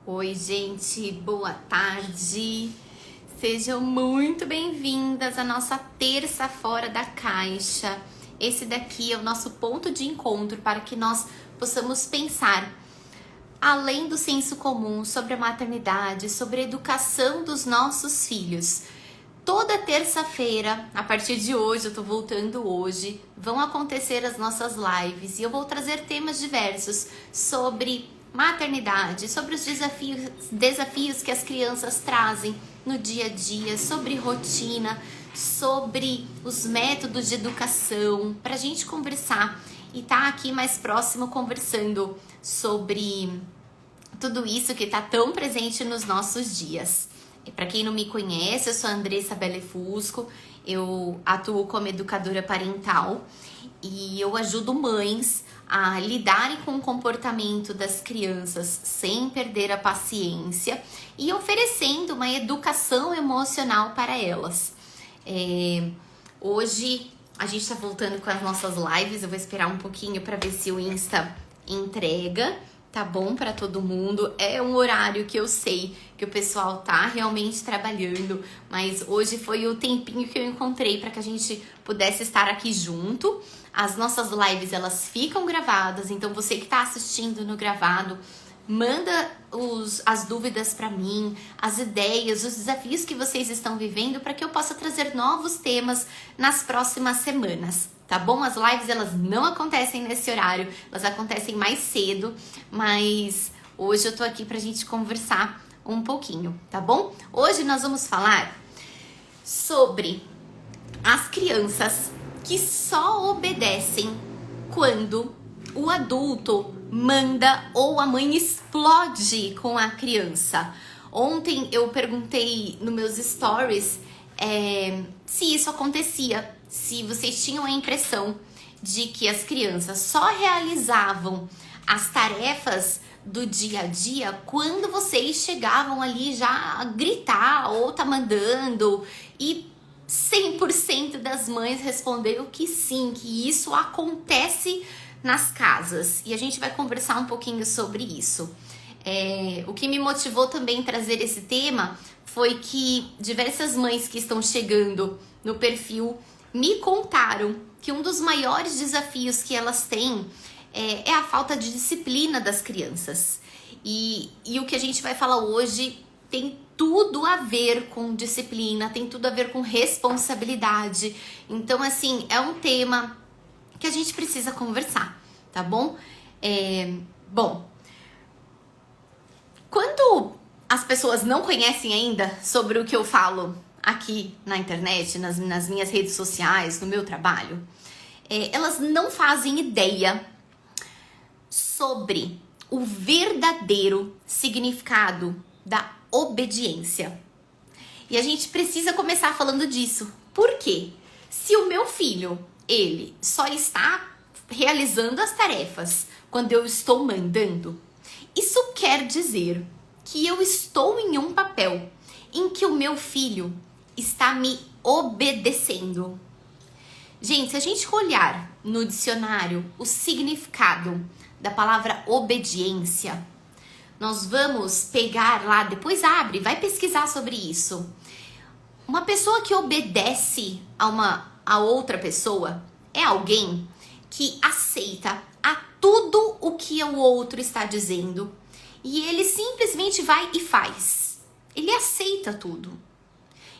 Oi, gente, boa tarde. Sejam muito bem-vindas à nossa terça fora da caixa. Esse daqui é o nosso ponto de encontro para que nós possamos pensar além do senso comum sobre a maternidade, sobre a educação dos nossos filhos. Toda terça-feira, a partir de hoje, eu tô voltando hoje, vão acontecer as nossas lives e eu vou trazer temas diversos sobre maternidade, sobre os desafios que as crianças trazem no dia a dia, sobre rotina, sobre os métodos de educação, pra gente conversar e tá aqui mais próximo conversando sobre tudo isso que tá tão presente nos nossos dias. Para quem não me conhece, eu sou a Andressa Belefusco, eu atuo como educadora parental e eu ajudo mães a lidarem com o comportamento das crianças sem perder a paciência e oferecendo uma educação emocional para elas. Hoje a gente está voltando com as nossas lives, eu vou esperar um pouquinho para ver se o Insta entrega. Tá bom para todo mundo, é um horário que eu sei que o pessoal tá realmente trabalhando, mas hoje foi o tempinho que eu encontrei para que a gente pudesse estar aqui junto. As nossas lives, elas ficam gravadas, então você que tá assistindo no gravado, manda as dúvidas para mim, as ideias, os desafios que vocês estão vivendo para que eu possa trazer novos temas nas próximas semanas. Tá bom? As lives, elas não acontecem nesse horário, elas acontecem mais cedo, mas hoje eu tô aqui pra gente conversar um pouquinho, tá bom? Hoje nós vamos falar sobre as crianças que só obedecem quando o adulto manda ou a mãe explode com a criança. Ontem eu perguntei nos meus stories se isso acontecia, se vocês tinham a impressão de que as crianças só realizavam as tarefas do dia a dia quando vocês chegavam ali já a gritar ou tá mandando, e 100% das mães responderam que sim, que isso acontece nas casas. E a gente vai conversar um pouquinho sobre isso. O que me motivou também a trazer esse tema foi que diversas mães que estão chegando no perfil me contaram que um dos maiores desafios que elas têm é a falta de disciplina das crianças. E o que a gente vai falar hoje tem tudo a ver com disciplina, tem tudo a ver com responsabilidade. Então, assim, é um tema que a gente precisa conversar, tá bom? Quando as pessoas não conhecem ainda sobre o que eu falo aqui na internet, nas minhas redes sociais, no meu trabalho, elas não fazem ideia sobre o verdadeiro significado da obediência. E a gente precisa começar falando disso. Por quê? Se o meu filho, ele só está realizando as tarefas quando eu estou mandando, isso quer dizer que eu estou em um papel em que o meu filho está me obedecendo. Gente, se a gente olhar no dicionário o significado da palavra obediência, nós vamos pegar lá, depois abre, vai pesquisar sobre isso. Uma pessoa que obedece a outra pessoa é alguém que aceita a tudo o que o outro está dizendo e ele simplesmente vai e faz. Ele aceita tudo.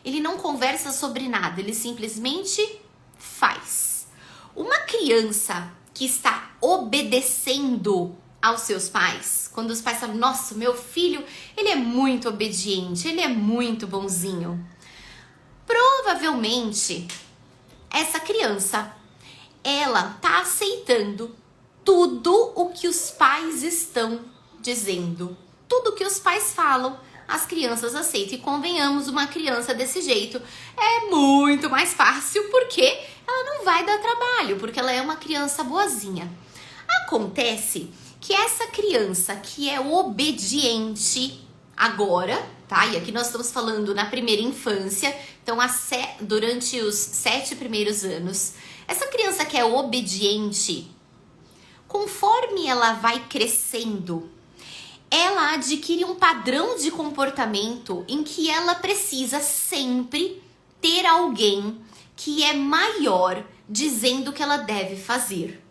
Ele não conversa sobre nada, ele simplesmente faz. Uma criança que está obedecendo aos seus pais, quando os pais falam, nossa, meu filho, ele é muito obediente, ele é muito bonzinho. Provavelmente, essa criança, ela tá aceitando tudo o que os pais estão dizendo. Tudo que os pais falam, as crianças aceitam. E convenhamos, uma criança desse jeito é muito mais fácil, porque ela não vai dar trabalho, porque ela é uma criança boazinha. Acontece que essa criança que é obediente agora, tá? E aqui nós estamos falando na primeira infância, então durante os 7 primeiros anos, essa criança que é obediente, conforme ela vai crescendo, ela adquire um padrão de comportamento em que ela precisa sempre ter alguém que é maior dizendo o que ela deve fazer.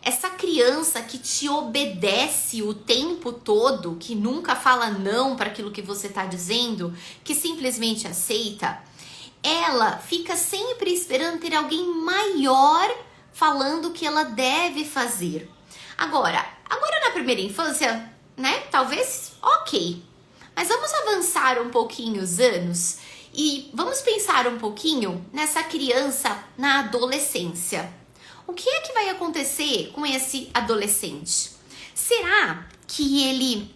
Essa criança que te obedece o tempo todo, que nunca fala não para aquilo que você está dizendo, que simplesmente aceita, ela fica sempre esperando ter alguém maior falando o que ela deve fazer. Agora na primeira infância, né? Talvez ok. Mas vamos avançar um pouquinho os anos e vamos pensar um pouquinho nessa criança na adolescência. O que é que vai acontecer com esse adolescente? Será que ele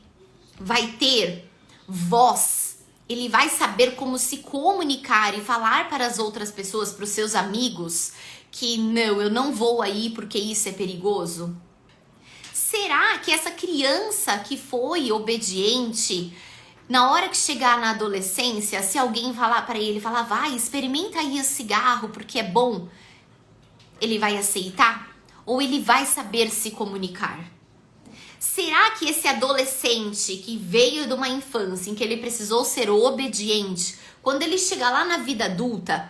vai ter voz? Ele vai saber como se comunicar e falar para as outras pessoas, para os seus amigos, que não, eu não vou aí porque isso é perigoso? Será que essa criança que foi obediente, na hora que chegar na adolescência, se alguém falar para ele, falar, vai, experimenta aí o cigarro porque é bom, ele vai aceitar? Ou ele vai saber se comunicar? Será que esse adolescente que veio de uma infância em que ele precisou ser obediente, quando ele chegar lá na vida adulta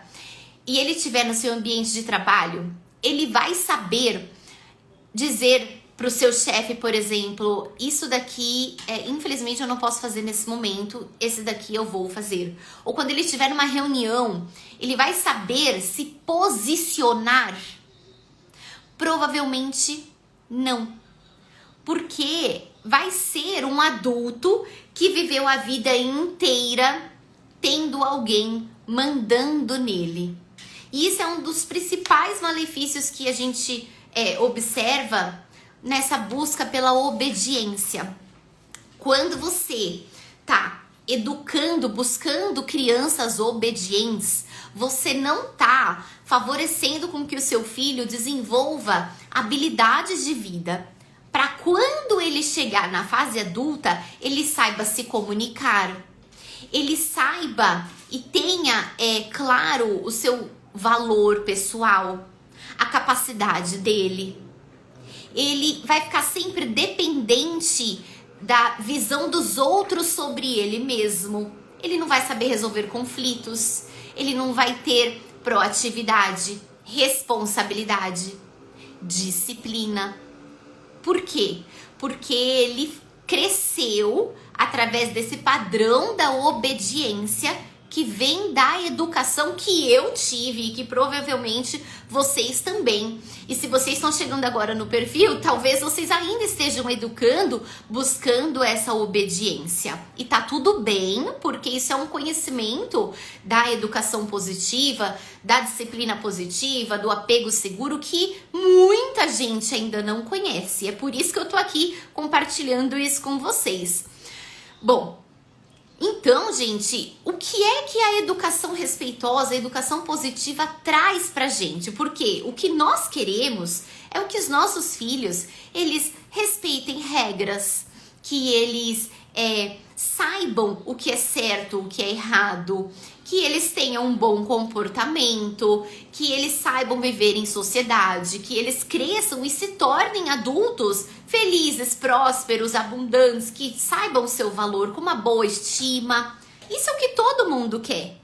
e ele estiver no seu ambiente de trabalho, ele vai saber dizer para o seu chefe, por exemplo, isso daqui, infelizmente eu não posso fazer nesse momento, esse daqui eu vou fazer. Ou quando ele estiver numa reunião, ele vai saber se posicionar? Provavelmente não. Porque vai ser um adulto que viveu a vida inteira tendo alguém mandando nele. E isso é um dos principais malefícios que a gente observa nessa busca pela obediência. Quando você tá educando, buscando crianças obedientes, você não tá favorecendo com que o seu filho desenvolva habilidades de vida para quando ele chegar na fase adulta, ele saiba se comunicar, ele saiba e tenha, claro, o seu valor pessoal, a capacidade dele. Ele vai ficar sempre dependente da visão dos outros sobre ele mesmo. Ele não vai saber resolver conflitos, ele não vai ter proatividade, responsabilidade, disciplina. Por quê? Porque ele cresceu através desse padrão da obediência que vem da educação que eu tive e que provavelmente vocês também. E se vocês estão chegando agora no perfil, talvez vocês ainda estejam educando, buscando essa obediência. E tá tudo bem, porque isso é um conhecimento da educação positiva, da disciplina positiva, do apego seguro, que muita gente ainda não conhece. É por isso que eu tô aqui compartilhando isso com vocês. Bom, então, gente, o que é que a educação respeitosa, a educação positiva traz pra gente? Porque o que nós queremos é o que os nossos filhos, eles respeitem regras, que eles saibam o que é certo, o que é errado, que eles tenham um bom comportamento, que eles saibam viver em sociedade, que eles cresçam e se tornem adultos felizes, prósperos, abundantes, que saibam o seu valor com uma boa estima. Isso é o que todo mundo quer.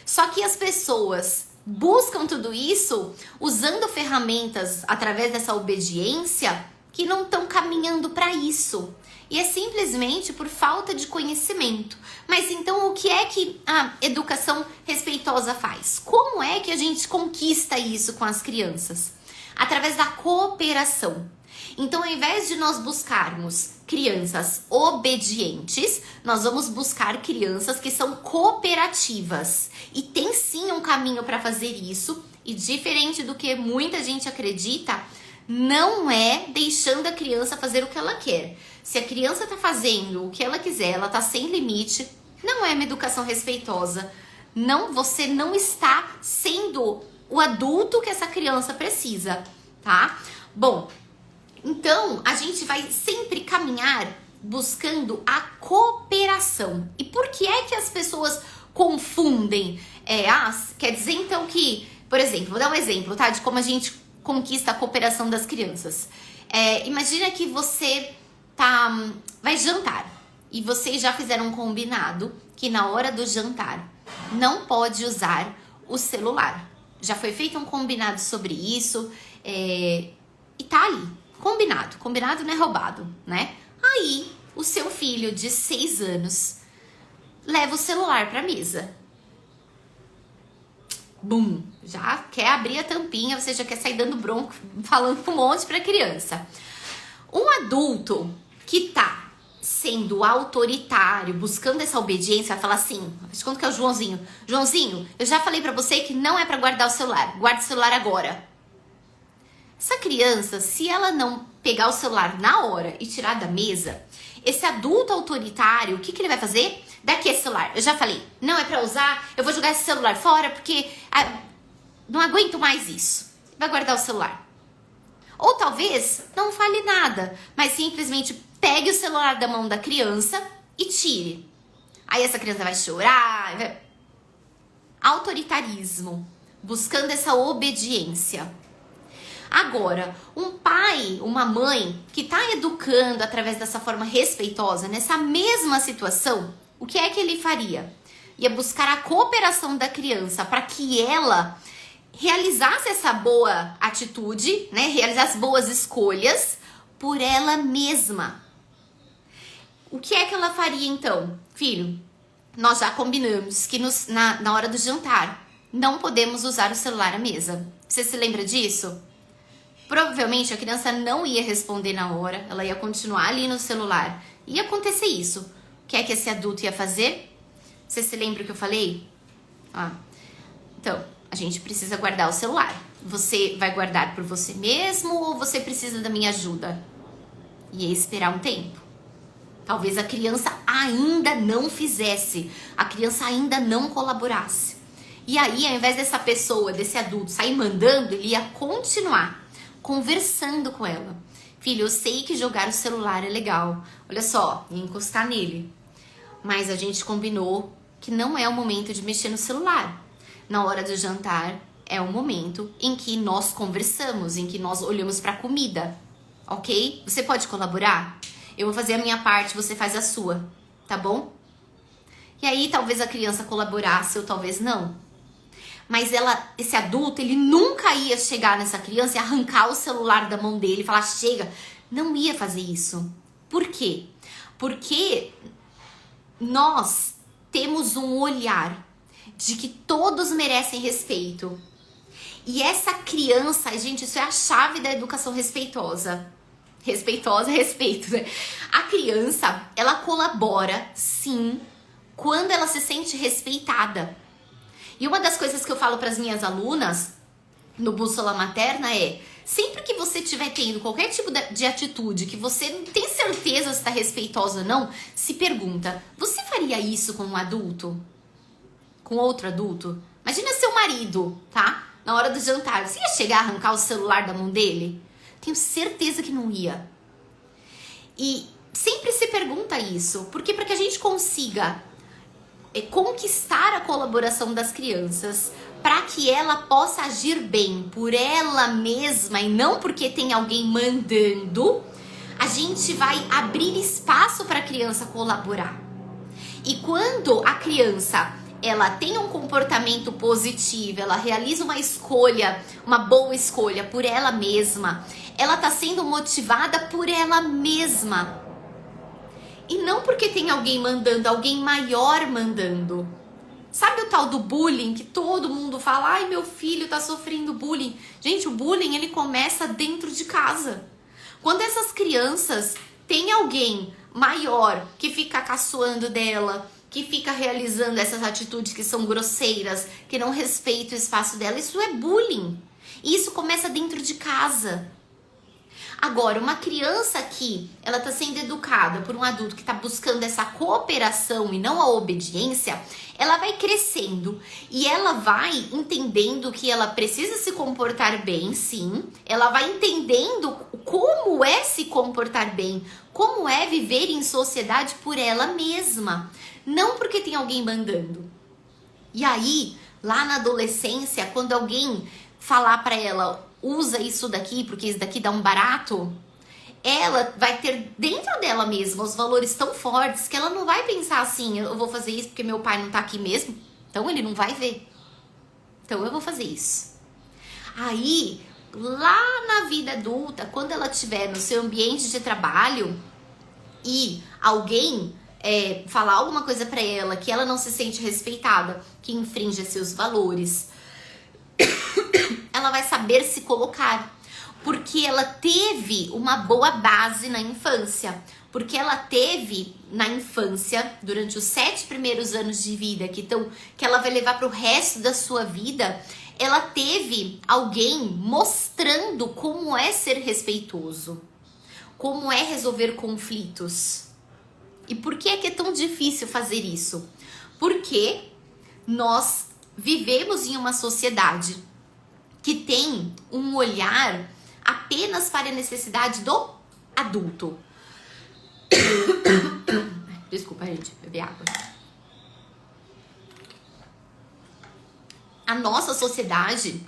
Só que as pessoas buscam tudo isso usando ferramentas através dessa obediência que não estão caminhando para isso. E é simplesmente por falta de conhecimento. Mas então o que é que a educação respeitosa faz? Como é que a gente conquista isso com as crianças? Através da cooperação. Então, ao invés de nós buscarmos crianças obedientes, nós vamos buscar crianças que são cooperativas. E tem sim um caminho para fazer isso. E diferente do que muita gente acredita, não é deixando a criança fazer o que ela quer. Se a criança está fazendo o que ela quiser, ela está sem limite, não é uma educação respeitosa. Não, você não está sendo o adulto que essa criança precisa, tá? Bom, então a gente vai sempre caminhar buscando a cooperação. E por que é que as pessoas confundem? Quer dizer então que, por exemplo, vou dar um exemplo, tá? De como a gente conquista a cooperação das crianças. Imagina que você vai jantar e vocês já fizeram um combinado que na hora do jantar não pode usar o celular. Já foi feito um combinado sobre isso e tá ali, combinado. Combinado não é roubado, né? Aí o seu filho de 6 anos leva o celular pra mesa. Bum, já quer abrir a tampinha, você já quer sair dando bronco, falando um monte pra criança. Um adulto que tá sendo autoritário, buscando essa obediência, vai falar assim, faz de conta que é o Joãozinho. Joãozinho, eu já falei pra você que não é pra guardar o celular, guarda o celular agora. Essa criança, se ela não pegar o celular na hora e tirar da mesa, esse adulto autoritário, o que ele vai fazer? Daqui esse celular, eu já falei, não é pra usar, eu vou jogar esse celular fora porque não aguento mais isso. Vai guardar o celular. Ou talvez não fale nada, mas simplesmente pegue o celular da mão da criança e tire. Aí essa criança vai chorar. Autoritarismo, buscando essa obediência. Agora, um pai, uma mãe que está educando através dessa forma respeitosa, nessa mesma situação, o que é que ele faria? Ia buscar a cooperação da criança para que ela realizasse essa boa atitude, né? Realizasse boas escolhas por ela mesma. O que é que ela faria então? Filho, nós já combinamos que na hora do jantar não podemos usar o celular à mesa. Você se lembra disso? Provavelmente a criança não ia responder na hora, ela ia continuar ali no celular. Ia acontecer isso. O que é que esse adulto ia fazer? Você se lembra o que eu falei? Então, a gente precisa guardar o celular. Você vai guardar por você mesmo ou você precisa da minha ajuda? Ia esperar um tempo. Talvez a criança ainda não fizesse, a criança ainda não colaborasse. E aí, ao invés dessa pessoa, desse adulto sair mandando, ele ia continuar conversando com ela. Filho, eu sei que jogar o celular é legal. Olha só, ia encostar nele. Mas a gente combinou que não é o momento de mexer no celular. Na hora do jantar é o momento em que nós conversamos, em que nós olhamos para a comida, ok? Você pode colaborar? Eu vou fazer a minha parte, você faz a sua, tá bom? E aí talvez a criança colaborasse ou talvez não. Mas esse adulto, ele nunca ia chegar nessa criança e arrancar o celular da mão dele e falar, chega. Não ia fazer isso. Por quê? Porque nós temos um olhar de que todos merecem respeito. E essa criança, gente, isso é a chave da educação respeitosa. Respeitosa, respeito, né? A criança, ela colabora, sim, quando ela se sente respeitada. E uma das coisas que eu falo para as minhas alunas no Bússola Materna é, sempre que você estiver tendo qualquer tipo de atitude que você não tem certeza se está respeitosa ou não, se pergunta, você faria isso com um adulto? Com outro adulto? Imagina seu marido, tá? Na hora do jantar, você ia chegar a arrancar o celular da mão dele? Tenho certeza que não ia. E sempre se pergunta isso, porque para que a gente consiga conquistar a colaboração das crianças, para que ela possa agir bem por ela mesma e não porque tem alguém mandando, a gente vai abrir espaço para a criança colaborar. E quando a criança ela tem um comportamento positivo, ela realiza uma escolha, uma boa escolha por ela mesma, ela está sendo motivada por ela mesma. E não porque tem alguém mandando, alguém maior mandando. Sabe o tal do bullying que todo mundo fala, ai, meu filho tá sofrendo bullying. Gente, o bullying ele começa dentro de casa. Quando essas crianças têm alguém maior que fica caçoando dela, que fica realizando essas atitudes que são grosseiras, que não respeitam o espaço dela, isso é bullying. E isso começa dentro de casa. Agora, uma criança que ela está sendo educada por um adulto que está buscando essa cooperação e não a obediência, ela vai crescendo e ela vai entendendo que ela precisa se comportar bem, sim. Ela vai entendendo como é se comportar bem, como é viver em sociedade por ela mesma, não porque tem alguém mandando. E aí, lá na adolescência, quando alguém falar para ela, usa isso daqui porque isso daqui dá um barato, ela vai ter dentro dela mesma os valores tão fortes que ela não vai pensar assim, eu vou fazer isso porque meu pai não tá aqui mesmo, então ele não vai ver. Então eu vou fazer isso. Aí, lá na vida adulta, quando ela estiver no seu ambiente de trabalho e alguém falar alguma coisa pra ela que ela não se sente respeitada, que infringe seus valores, ela vai saber se colocar. Porque ela teve uma boa base na infância. Porque ela teve na infância, durante os 7 primeiros anos de vida, que ela vai levar para o resto da sua vida, ela teve alguém mostrando como é ser respeitoso, como é resolver conflitos. E por que é tão difícil fazer isso? Porque nós vivemos em uma sociedade que tem um olhar apenas para a necessidade do adulto. Desculpa, gente, beber água. A nossa sociedade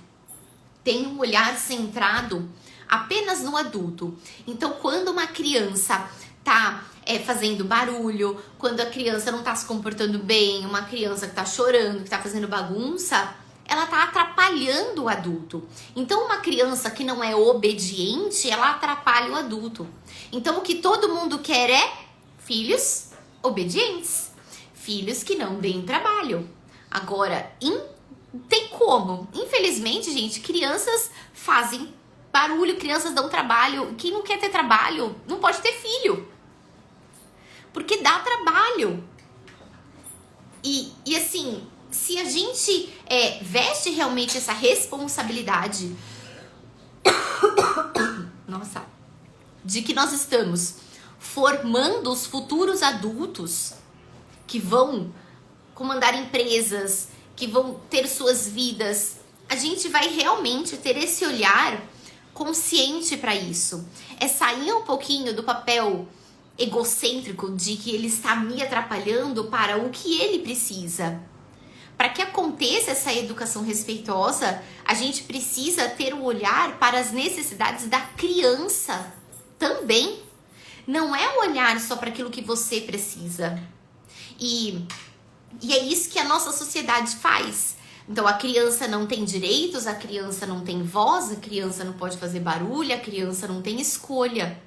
tem um olhar centrado apenas no adulto. Então, quando uma criança tá fazendo barulho, quando a criança não tá se comportando bem, uma criança que tá chorando, que tá fazendo bagunça, ela tá atrapalhando o adulto. Então, uma criança que não é obediente, ela atrapalha o adulto. Então, o que todo mundo quer é filhos obedientes. Filhos que não deem trabalho. Agora, tem como. Infelizmente, gente, crianças fazem barulho, crianças dão trabalho. Quem não quer ter trabalho não pode ter filho. Porque dá trabalho. E assim, se a gente veste realmente essa responsabilidade, nossa, de que nós estamos formando os futuros adultos que vão comandar empresas, que vão ter suas vidas, a gente vai realmente ter esse olhar consciente para isso. É sair um pouquinho do papel egocêntrico de que ele está me atrapalhando para o que ele precisa. Para que aconteça essa educação respeitosa, a gente precisa ter o olhar para as necessidades da criança também. Não é um olhar só para aquilo que você precisa. E é isso que a nossa sociedade faz. Então, a criança não tem direitos, a criança não tem voz, a criança não pode fazer barulho, a criança não tem escolha.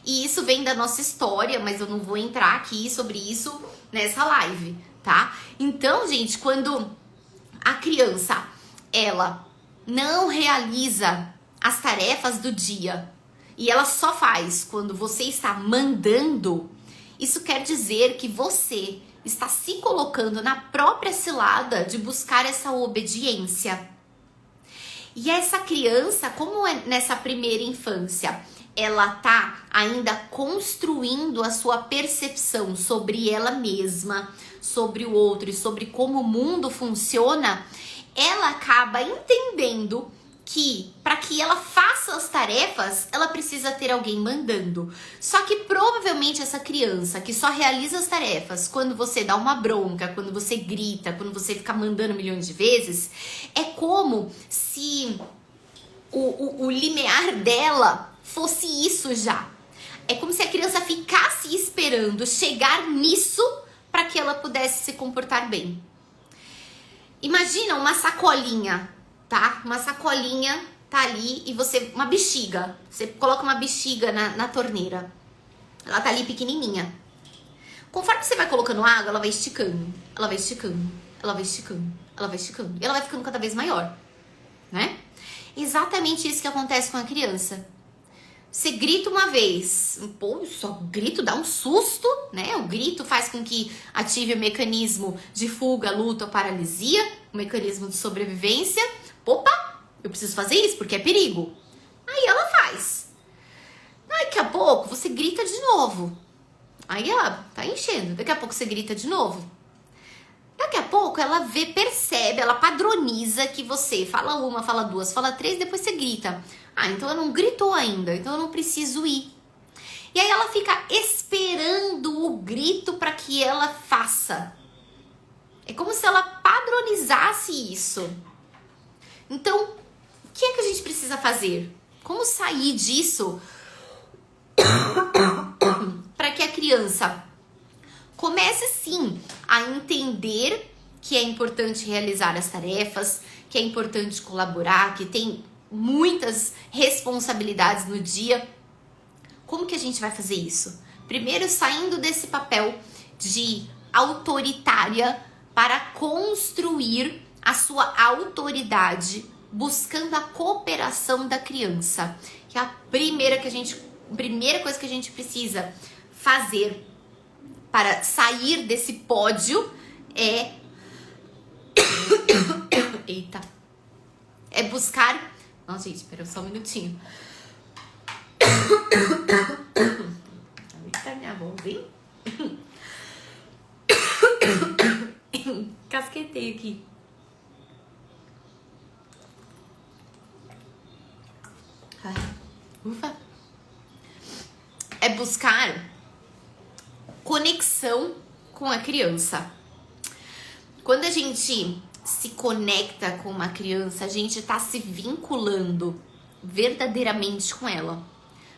E isso vem da nossa história, mas eu não vou entrar aqui sobre isso nessa live, tá? Então, gente, quando a criança, ela não realiza as tarefas do dia e ela só faz quando você está mandando, isso quer dizer que você está se colocando na própria cilada de buscar essa obediência. E essa criança, como é nessa primeira infância, ela tá ainda construindo a sua percepção sobre ela mesma, sobre o outro e sobre como o mundo funciona, ela acaba entendendo que para que ela faça as tarefas, ela precisa ter alguém mandando. Só que provavelmente essa criança que só realiza as tarefas quando você dá uma bronca, quando você grita, quando você fica mandando milhões de vezes, é como se o limiar dela fosse isso já. É como se a criança ficasse esperando chegar nisso para que ela pudesse se comportar bem. Imagina uma sacolinha, tá? Uma sacolinha tá ali e uma bexiga. Você coloca uma bexiga na torneira. Ela tá ali pequenininha. Conforme você vai colocando água, ela vai esticando. Ela vai esticando. Ela vai esticando. Ela vai esticando. E ela vai ficando cada vez maior, né? Exatamente isso que acontece com a criança. Você grita uma vez, pô, só grito dá um susto, né? O grito faz com que ative o mecanismo de fuga, luta ou paralisia, o mecanismo de sobrevivência. Opa, eu preciso fazer isso porque é perigo. Aí ela faz. Daqui a pouco você grita de novo. Aí ela tá enchendo. Daqui a pouco você grita de novo. Daqui a pouco ela percebe, ela padroniza que você fala uma, fala duas, fala três, depois você grita. Ah, então ela não gritou ainda, então eu não preciso ir. E aí ela fica esperando o grito para que ela faça. É como se ela padronizasse isso. Então, o que é que a gente precisa fazer? Como sair disso para que a criança comece sim a entender que é importante realizar as tarefas, que é importante colaborar, que tem muitas responsabilidades no dia. Como que a gente vai fazer isso? Primeiro, saindo desse papel de autoritária para construir a sua autoridade, buscando a cooperação da criança. Que é a primeira coisa que a gente precisa fazer para sair desse pódio é eita, é buscar. Nossa, gente, espera só um minutinho. Eita, minha voz, hein? Casquetei aqui. Ai, ufa. É buscar conexão com a criança. Quando a gente se conecta com uma criança, a gente tá se vinculando verdadeiramente com ela.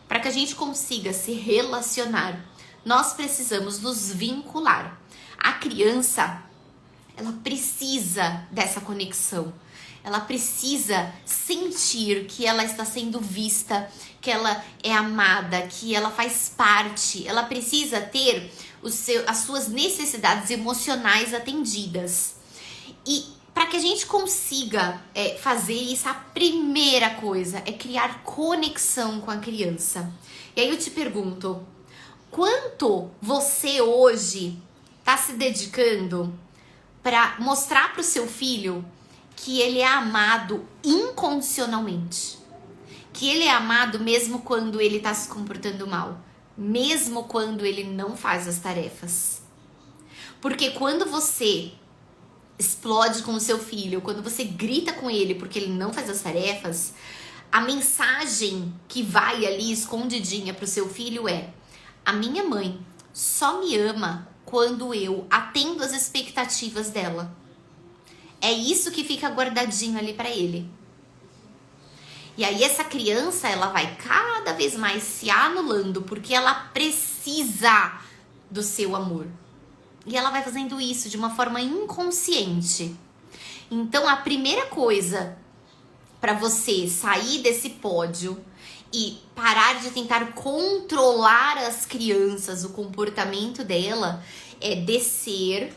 Para que a gente consiga se relacionar, nós precisamos nos vincular. A criança, ela precisa dessa conexão. Ela precisa sentir que ela está sendo vista, que ela é amada, que ela faz parte. Ela precisa ter as suas necessidades emocionais atendidas. E para que a gente consiga fazer isso, a primeira coisa é criar conexão com a criança. E aí eu te pergunto, quanto você hoje está se dedicando para mostrar para o seu filho que ele é amado incondicionalmente? Que ele é amado mesmo quando ele está se comportando mal, mesmo quando ele não faz as tarefas. Porque quando você explode com o seu filho, quando você grita com ele porque ele não faz as tarefas, a mensagem que vai ali escondidinha pro seu filho é: a minha mãe só me ama quando eu atendo as expectativas dela. É isso que fica guardadinho ali pra ele. E aí essa criança, ela vai cada vez mais se anulando porque ela precisa do seu amor. E ela vai fazendo isso de uma forma inconsciente. Então, a primeira coisa para você sair desse pódio e parar de tentar controlar as crianças, o comportamento dela, é descer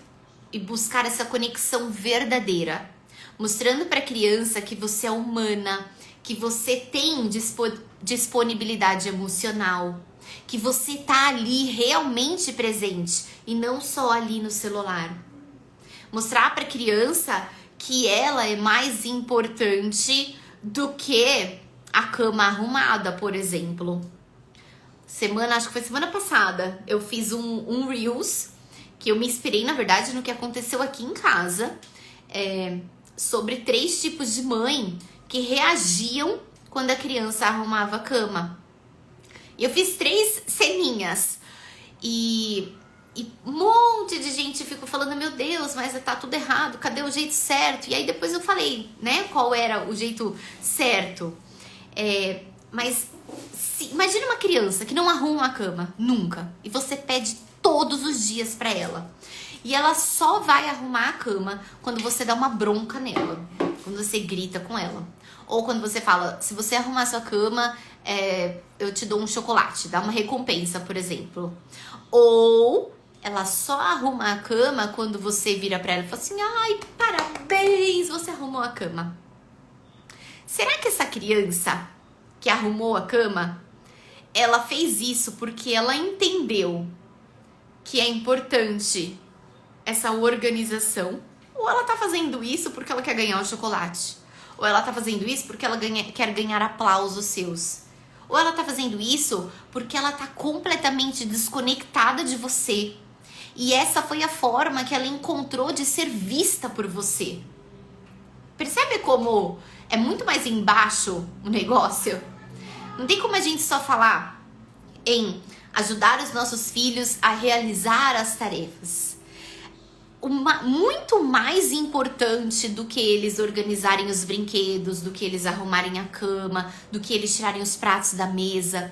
e buscar essa conexão verdadeira. Mostrando para a criança que você é humana, que você tem disponibilidade emocional, que você tá ali realmente presente e não só ali no celular. Mostrar para a criança que ela é mais importante do que a cama arrumada, por exemplo. Acho que foi semana passada, eu fiz um Reels, que eu me inspirei, na verdade, no que aconteceu aqui em casa, sobre 3 tipos de mãe que reagiam quando a criança arrumava a cama. Eu fiz 3 ceninhas e um monte de gente ficou falando: meu Deus, mas tá tudo errado, cadê o jeito certo? E aí depois eu falei, né, qual era o jeito certo. Mas imagine uma criança que não arruma a cama, nunca, e você pede todos os dias pra ela. E ela só vai arrumar a cama quando você dá uma bronca nela, quando você grita com ela. Ou quando você fala: se você arrumar sua cama, eu te dou um chocolate, dá uma recompensa, por exemplo. Ou ela só arruma a cama quando você vira pra ela e fala assim: ai, parabéns, você arrumou a cama. Será que essa criança que arrumou a cama, ela fez isso porque ela entendeu que é importante essa organização? Ou ela tá fazendo isso porque ela quer ganhar o chocolate? Ou ela tá fazendo isso porque ela quer ganhar aplausos seus? Ou ela tá fazendo isso porque ela tá completamente desconectada de você? E essa foi a forma que ela encontrou de ser vista por você. Percebe como é muito mais embaixo o negócio? Não tem como a gente só falar em ajudar os nossos filhos a realizar as tarefas. Muito mais importante do que eles organizarem os brinquedos, do que eles arrumarem a cama, do que eles tirarem os pratos da mesa,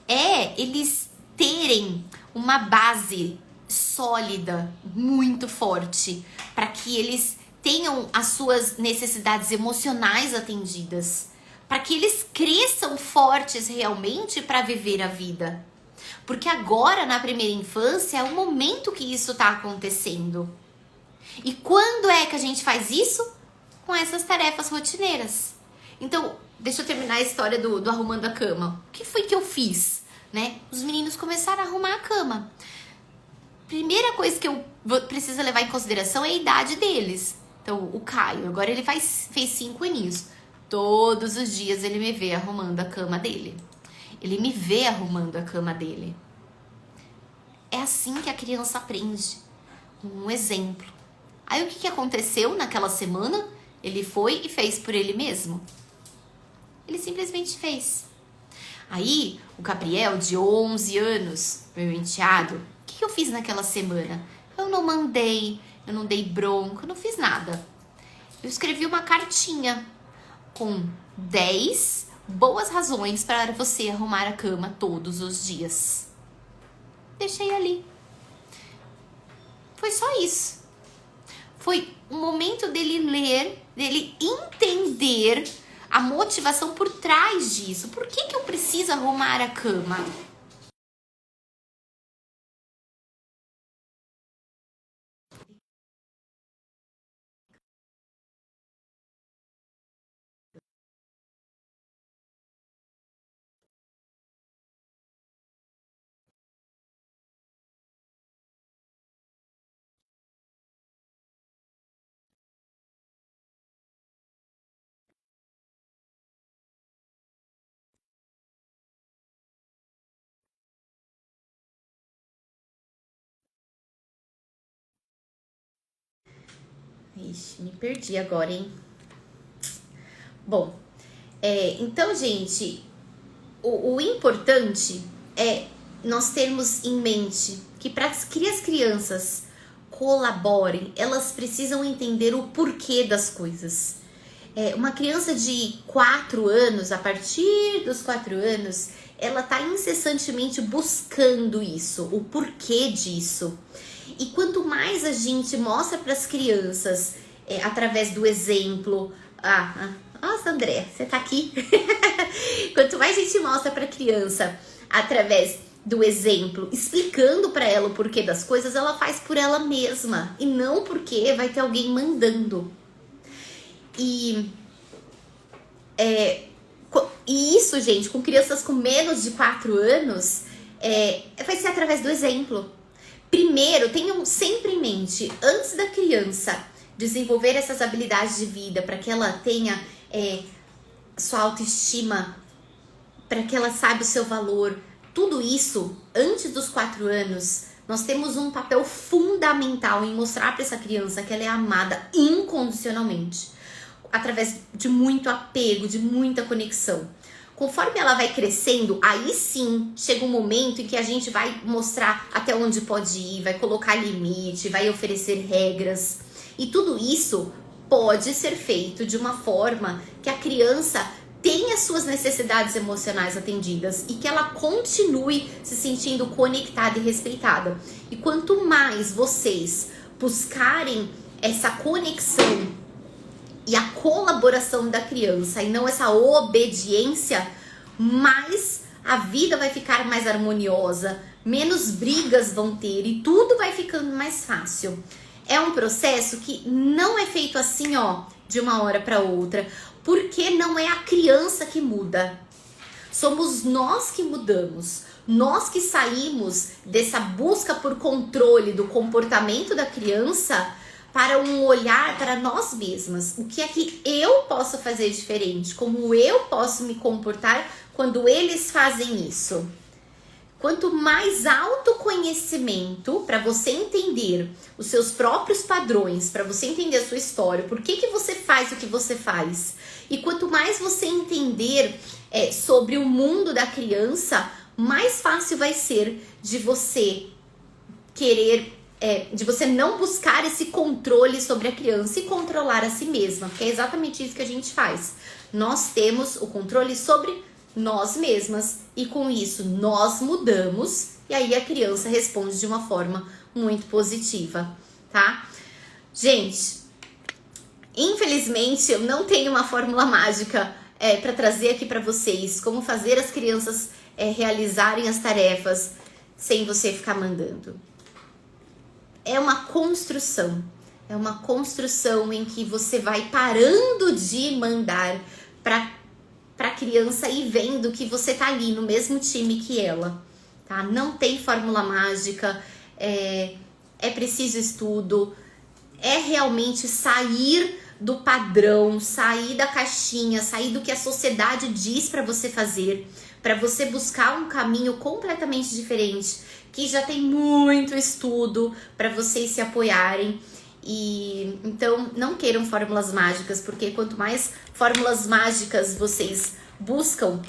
é eles terem uma base sólida, muito forte, para que eles tenham as suas necessidades emocionais atendidas, para que eles cresçam fortes realmente para viver a vida. Porque agora, na primeira infância, é o momento que isso está acontecendo. E quando é que a gente faz isso? Com essas tarefas rotineiras. Então, deixa eu terminar a história do arrumando a cama. O que foi que eu fiz? Né? Os meninos começaram a arrumar a cama. Primeira coisa que eu preciso levar em consideração é a idade deles. Então, o Caio, agora ele fez 5 aninhos. Todos os dias ele me vê arrumando a cama dele. Ele me vê arrumando a cama dele. É assim que a criança aprende. Um exemplo. Aí o que aconteceu naquela semana? Ele foi e fez por ele mesmo. Ele simplesmente fez. Aí, o Gabriel, de 11 anos, meu enteado, o que eu fiz naquela semana? Eu não mandei, eu não dei bronca, eu não fiz nada. Eu escrevi uma cartinha com 10 boas razões para você arrumar a cama todos os dias. Deixei ali. Foi só isso. Foi um momento dele ler, dele entender a motivação por trás disso. Por que eu preciso arrumar a cama? Ixi, me perdi agora, hein? Bom, então, gente, o importante é nós termos em mente que para que as crianças colaborem, elas precisam entender o porquê das coisas. Uma criança de 4 anos, a partir dos 4 anos, ela está incessantemente buscando isso, o porquê disso. E quanto mais a gente mostra para as crianças, através do exemplo... Nossa, André, você tá aqui? Quanto mais a gente mostra para a criança, através do exemplo, explicando para ela o porquê das coisas, ela faz por ela mesma. E não porque vai ter alguém mandando. E isso, gente, com crianças com menos de 4 anos, vai ser através do exemplo. Primeiro, tenham sempre em mente, antes da criança desenvolver essas habilidades de vida, para que ela tenha sua autoestima, para que ela saiba o seu valor, tudo isso, antes dos 4 anos, nós temos um papel fundamental em mostrar para essa criança que ela é amada incondicionalmente, através de muito apego, de muita conexão. Conforme ela vai crescendo, aí sim chega um momento em que a gente vai mostrar até onde pode ir, vai colocar limite, vai oferecer regras. E tudo isso pode ser feito de uma forma que a criança tenha suas necessidades emocionais atendidas e que ela continue se sentindo conectada e respeitada. E quanto mais vocês buscarem essa conexão e a colaboração da criança e não essa obediência, mais a vida vai ficar mais harmoniosa, menos brigas vão ter e tudo vai ficando mais fácil. É um processo que não é feito assim, de uma hora para outra, porque não é a criança que muda. Somos nós que mudamos. Nós que saímos dessa busca por controle do comportamento da criança para um olhar para nós mesmas. O que é que eu posso fazer diferente? Como eu posso me comportar quando eles fazem isso? Quanto mais autoconhecimento para você entender os seus próprios padrões, para você entender a sua história, por que você faz o que você faz, e quanto mais você entender sobre o mundo da criança, mais fácil vai ser de você querer, de você não buscar esse controle sobre a criança e controlar a si mesma, porque é exatamente isso que a gente faz. Nós temos o controle sobre nós mesmas. E com isso, nós mudamos. E aí a criança responde de uma forma muito positiva, tá? Gente, infelizmente eu não tenho uma fórmula mágica para trazer aqui para vocês como fazer as crianças realizarem as tarefas sem você ficar mandando. É uma construção em que você vai parando de mandar para a criança e vendo que você tá ali no mesmo time que ela, tá? Não tem fórmula mágica, é preciso estudo, é realmente sair do padrão, sair da caixinha, sair do que a sociedade diz para você fazer, para você buscar um caminho completamente diferente, que já tem muito estudo para vocês se apoiarem. E então não queiram fórmulas mágicas, porque quanto mais fórmulas mágicas vocês buscam,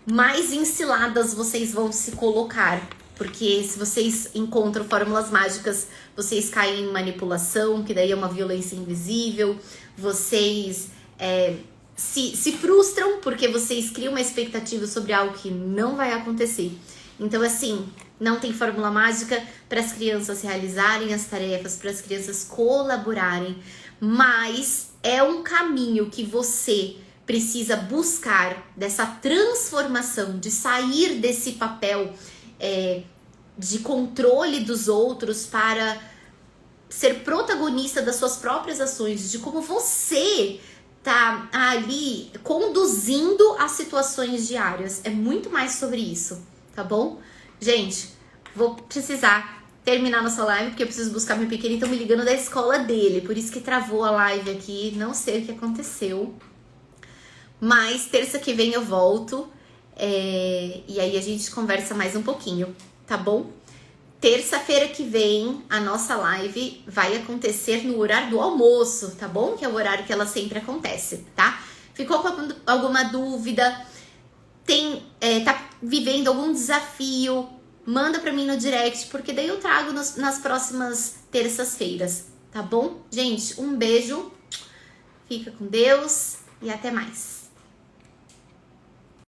mais enciladas vocês vão se colocar. Porque se vocês encontram fórmulas mágicas, vocês caem em manipulação, que daí é uma violência invisível. Vocês se frustram porque vocês criam uma expectativa sobre algo que não vai acontecer. Então, assim, não tem fórmula mágica para as crianças realizarem as tarefas, para as crianças colaborarem, mas é um caminho que você precisa buscar dessa transformação, de sair desse papel de controle dos outros para ser protagonista das suas próprias ações, de como você tá ali conduzindo as situações diárias. É muito mais sobre isso, tá bom? Gente, vou precisar terminar nossa live, porque eu preciso buscar meu pequeno e estão me ligando da escola dele, por isso que travou a live aqui, não sei o que aconteceu. Mas terça que vem eu volto e aí a gente conversa mais um pouquinho, tá bom? Terça-feira que vem a nossa live vai acontecer no horário do almoço, tá bom? Que é o horário que ela sempre acontece, tá? Ficou com alguma dúvida? Tá vivendo algum desafio? Manda pra mim no direct, porque daí eu trago nas próximas terças-feiras, tá bom? Gente, um beijo, fica com Deus e até mais.